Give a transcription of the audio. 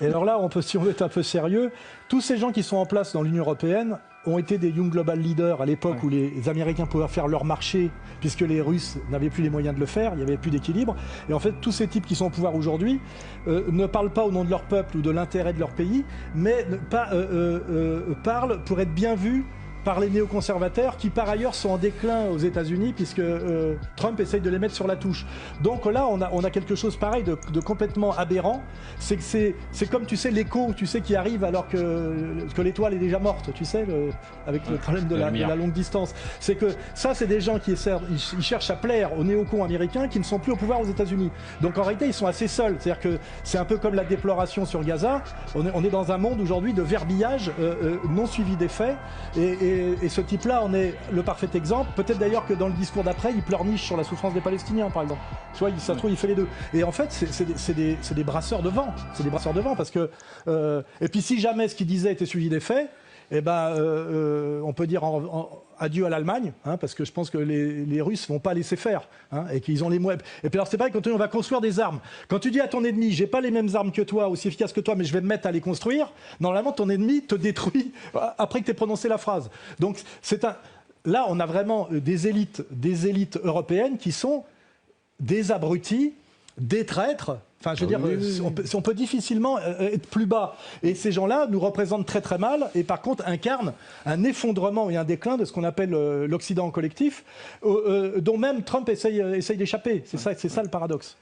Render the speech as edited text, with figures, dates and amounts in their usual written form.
Et alors là, si on veut être un peu sérieux, tous ces gens qui sont en place dans l'Union européenne ont été des Young Global Leaders à l'époque où les Américains pouvaient faire leur marché, puisque les Russes n'avaient plus les moyens de le faire, il n'y avait plus d'équilibre. Et en fait, tous ces types qui sont au pouvoir aujourd'hui ne parlent pas au nom de leur peuple ou de l'intérêt de leur pays, mais parlent pour être bien vus par les néoconservateurs qui par ailleurs sont en déclin aux États-Unis puisque Trump essaye de les mettre sur la touche. Donc là on a quelque chose pareil de complètement aberrant. C'est que c'est comme tu sais l'écho qui arrive alors que l'étoile est déjà morte, tu sais, avec le problème de la longue distance. C'est que ça c'est des gens qui ils cherchent à plaire aux néocons américains qui ne sont plus au pouvoir aux États-Unis. Donc en réalité ils sont assez seuls. C'est-à-dire que c'est un peu comme la déploration sur Gaza. On est dans un monde aujourd'hui de verbillage non suivi des faits et ce type-là en est le parfait exemple. Peut-être d'ailleurs que dans le discours d'après, il pleurniche sur la souffrance des Palestiniens, par exemple. Tu vois, ça se trouve, il fait les deux. Et en fait, c'est des brasseurs de vent. C'est des brasseurs de vent parce que... et puis si jamais ce qu'il disait était suivi des faits, eh ben, on peut dire adieu à l'Allemagne, hein, parce que je pense que les Russes vont pas laisser faire, hein, et qu'ils ont les moyens. Et puis alors c'est pareil quand on va construire des armes. Quand tu dis à ton ennemi, j'ai pas les mêmes armes que toi, aussi efficaces que toi, mais je vais me mettre à les construire, normalement ton ennemi te détruit après que tu aies prononcé la phrase. Donc là on a vraiment des élites européennes qui sont des abrutis, des traîtres. Enfin, je veux dire, on peut difficilement être plus bas. Et ces gens-là nous représentent très très mal et par contre incarnent un effondrement et un déclin de ce qu'on appelle l'Occident collectif, dont même Trump essaye d'échapper. C'est ça le paradoxe.